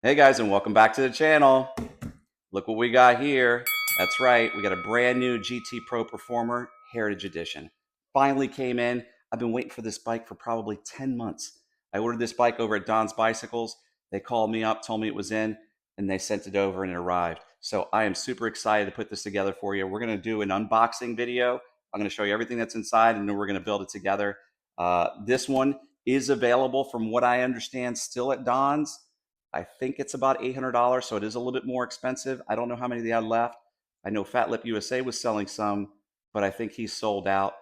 Hey guys, and welcome back to the channel. Look what we got here. That's right, we got a brand new GT Pro Performer Heritage Edition. Finally came in. I've been waiting for this bike for probably 10 months. I ordered this bike over at Don's Bicycles. They called me up, told me it was in, and they sent it over and it arrived. So I am super excited to put this together for you. We're gonna do an unboxing video. I'm gonna show you everything that's inside and then we're gonna build it together. This one is available from what I understand still at Don's. I think it's about $800, so it is a little bit more expensive. I don't know how many they had left. I know Fat Lip USA was selling some, but I think he's sold out.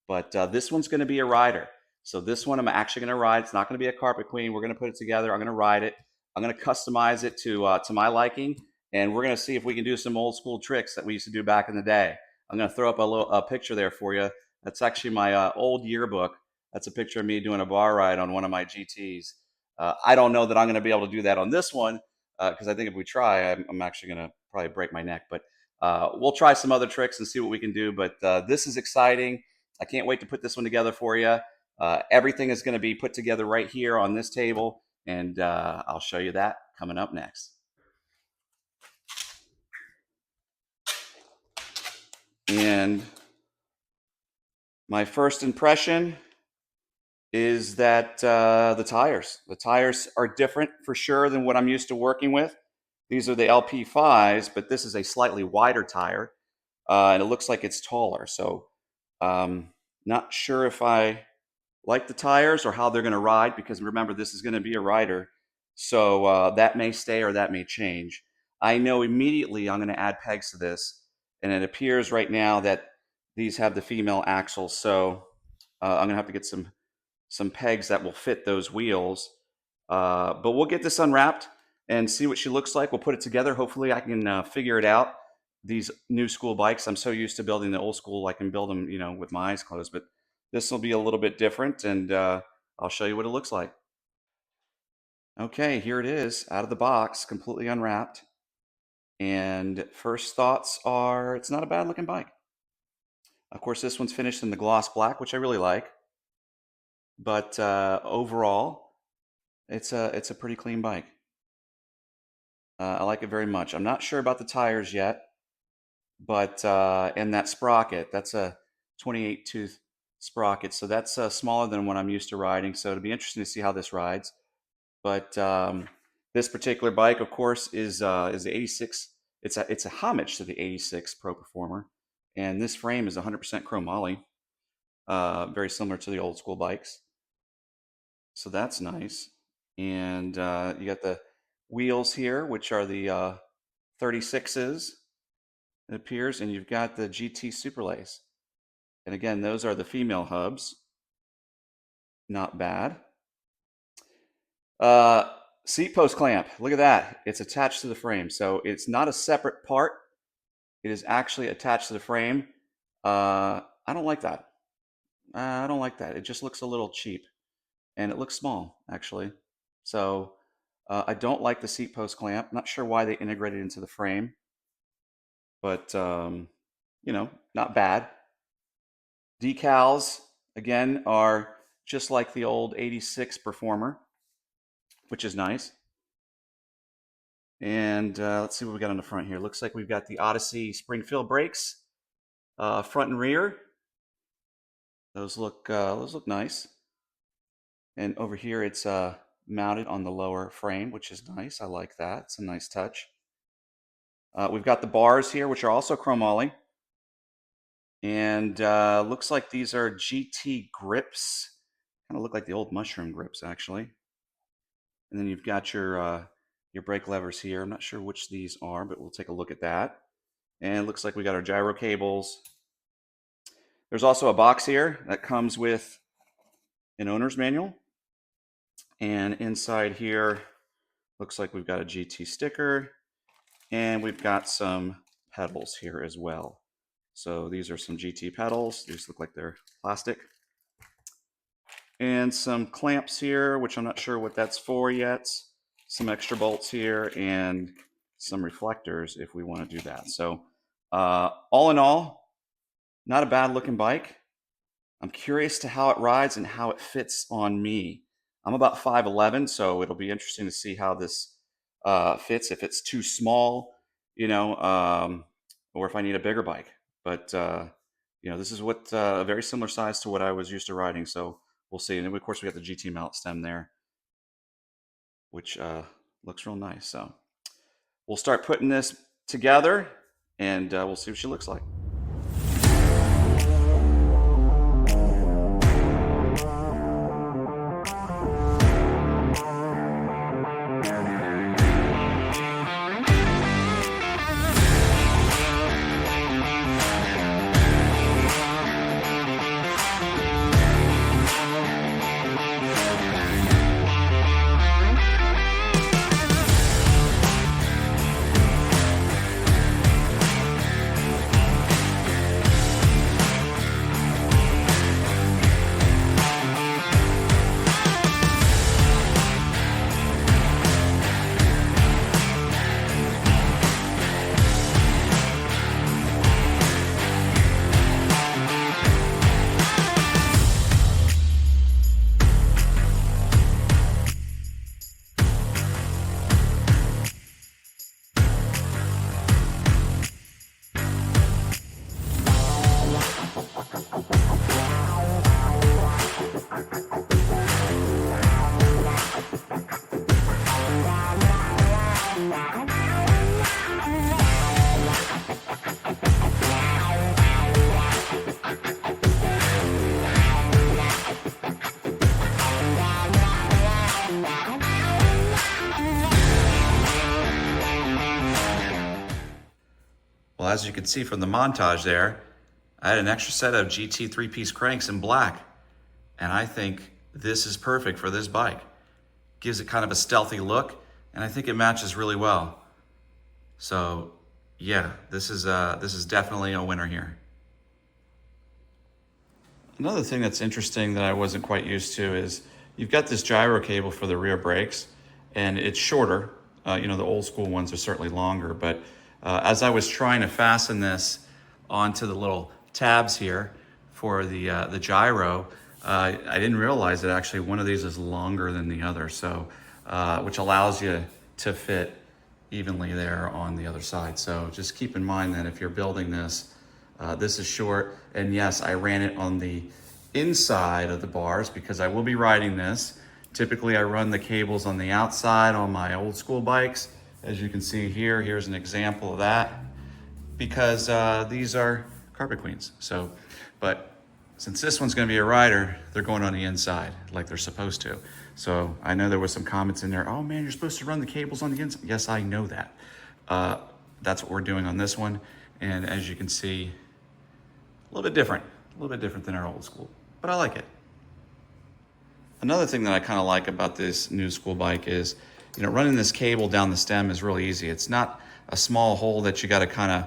But this one's going to be a rider. So this one I'm actually going to ride. It's not going to be a carpet queen. We're going to put it together. I'm going to ride it. I'm going to customize it to my liking, and we're going to see if we can do some old school tricks that we used to do back in the day. I'm going to throw up a picture there for you. That's actually my old yearbook. That's a picture of me doing a bar ride on one of my GTs. I don't know that I'm going to be able to do that on this one because I think if we try, I'm actually going to probably break my neck. But we'll try some other tricks and see what we can do. But this is exciting. I can't wait to put this one together for you. Everything is going to be put together right here on this table, and I'll show you that coming up next. And my first impression is that the tires are different for sure than what I'm used to working with. These are the LP5s, but this is a slightly wider tire, and it looks like it's taller. So not sure if I like the tires or how they're going to ride, because remember, this is going to be a rider. So that may stay or that may change. I know immediately I'm going to add pegs to this, and it appears right now that these have the female axles. So I'm going to have to get some pegs that will fit those wheels. But we'll get this unwrapped and see what she looks like. We'll put it together. Hopefully I can figure it out. These new school bikes, I'm so used to building the old school, I can build them, with my eyes closed. But this will be a little bit different, and I'll show you what it looks like. Okay, here it is, out of the box, completely unwrapped. And first thoughts are, it's not a bad looking bike. Of course, this one's finished in the gloss black, which I really like. But overall, it's a pretty clean bike. I like it very much. I'm not sure about the tires yet, but and that sprocket, that's a 28 tooth sprocket, so that's smaller than what I'm used to riding. So it'll be interesting to see how this rides. But this particular bike, of course, is the 86. It's a homage to the 86 Pro Performer, and this frame is 100% chromoly, very similar to the old school bikes. So that's nice. And you got the wheels here, which are the 36s, it appears, and you've got the GT Superlace. And again, those are the female hubs. Not bad. Seat post clamp. Look at that. It's attached to the frame. So it's not a separate part. It is actually attached to the frame. I don't like that. I don't like that. It just looks a little cheap. And it looks small, actually. So I don't like the seat post clamp. Not sure why they integrated it into the frame, but not bad. Decals, again, are just like the old 86 Performer, which is nice. And let's see what we got on the front here. Looks like we've got the Odyssey Springfield brakes, front and rear. Those look nice. And over here, it's mounted on the lower frame, which is nice. I like that. It's a nice touch. We've got the bars here, which are also chromoly. And looks like these are GT grips. Kind of look like the old mushroom grips, actually. And then you've got your brake levers here. I'm not sure which these are, but we'll take a look at that. And it looks like we got our gyro cables. There's also a box here that comes with an owner's manual. And inside here, looks like we've got a GT sticker. And we've got some pedals here as well. So these are some GT pedals. These look like they're plastic. And some clamps here, which I'm not sure what that's for yet. Some extra bolts here and some reflectors if we want to do that. So all in all, not a bad looking bike. I'm curious to how it rides and how it fits on me. I'm about 5'11", so it'll be interesting to see how this fits, if it's too small, or if I need a bigger bike. But this is what a very similar size to what I was used to riding. So we'll see. And then of course we got the GT mallet stem there, which looks real nice. So we'll start putting this together, and we'll see what she looks like. Well, as you can see from the montage there, I had an extra set of GT 3-piece cranks in black, and I think this is perfect for this bike. Gives it kind of a stealthy look, and I think it matches really well. So yeah, this is definitely a winner here. Another thing that's interesting that I wasn't quite used to is you've got this gyro cable for the rear brakes, and it's shorter. The old school ones are certainly longer, but as I was trying to fasten this onto the little tabs here for the gyro, I didn't realize that actually one of these is longer than the other, so which allows you to fit evenly there on the other side. So just keep in mind that if you're building this, this is short, and yes, I ran it on the inside of the bars because I will be riding this. Typically I run the cables on the outside on my old school bikes. As you can see here, here's an example of that, because these are carpet queens. So, but since this one's gonna be a rider, they're going on the inside like they're supposed to. So I know there was some comments in there, oh man, you're supposed to run the cables on the inside. Yes, I know that. That's what we're doing on this one. And as you can see, a little bit different than our old school, but I like it. Another thing that I kind of like about this new school bike is, running this cable down the stem is really easy. It's not a small hole that you got to kind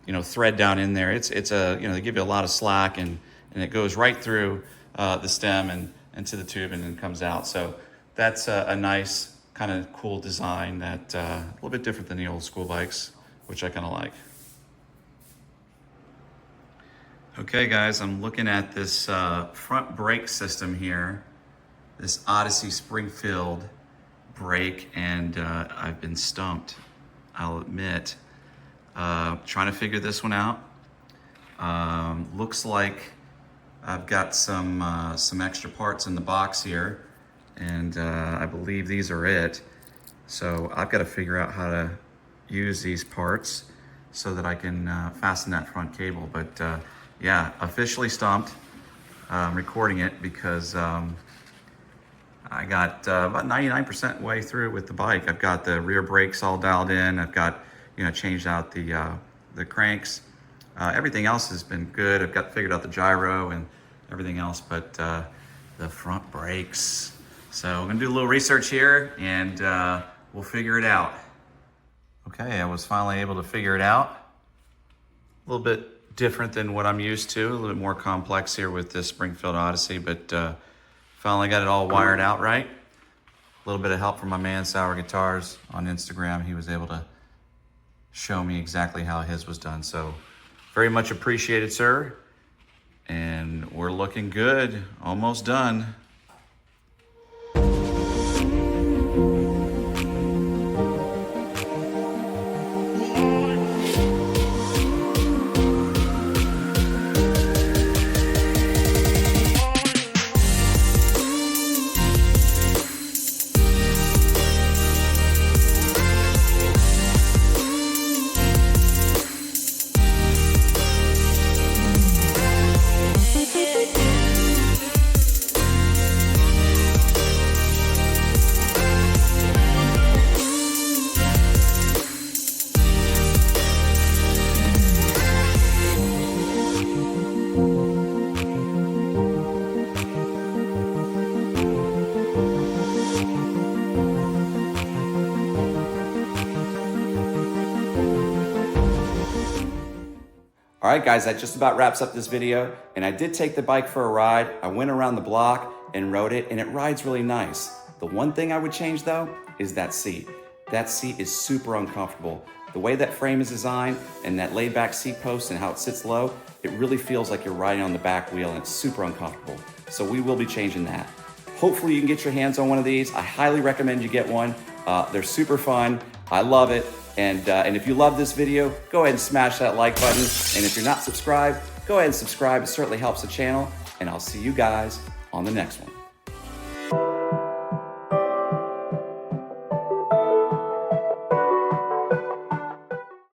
of, thread down in there. It's a, they give you a lot of slack, and it goes right through the stem and into the tube and then comes out. So that's a nice kind of cool design that a little bit different than the old school bikes, which I kind of like. Okay guys, I'm looking at this front brake system here, this Odyssey Springfield brake, and I've been stumped, I'll admit. Trying to figure this one out. Looks like I've got some extra parts in the box here, and I believe these are it. So I've got to figure out how to use these parts so that I can fasten that front cable. But yeah, officially stumped. I'm recording it because I got about 99% way through with the bike. I've got the rear brakes all dialed in. I've got, changed out the cranks. Everything else has been good. I've got figured out the gyro and everything else, but the front brakes. So I'm gonna do a little research here, and we'll figure it out. Okay, I was finally able to figure it out. A little bit different than what I'm used to, a little bit more complex here with this Springfield Odyssey, but finally got it all wired out right. A little bit of help from my man Sour Guitars on Instagram. He was able to show me exactly how his was done. So very much appreciated, sir. And we're looking good, almost done. All right, guys, that just about wraps up this video. And I did take the bike for a ride. I went around the block and rode it, and it rides really nice. The one thing I would change though is that seat. That seat is super uncomfortable. The way that frame is designed and that laid back seat post and how it sits low, it really feels like you're riding on the back wheel and it's super uncomfortable. So we will be changing that. Hopefully you can get your hands on one of these. I highly recommend you get one. They're super fun. I love it. And if you love this video, go ahead and smash that like button. And if you're not subscribed, go ahead and subscribe. It certainly helps the channel. And I'll see you guys on the next one.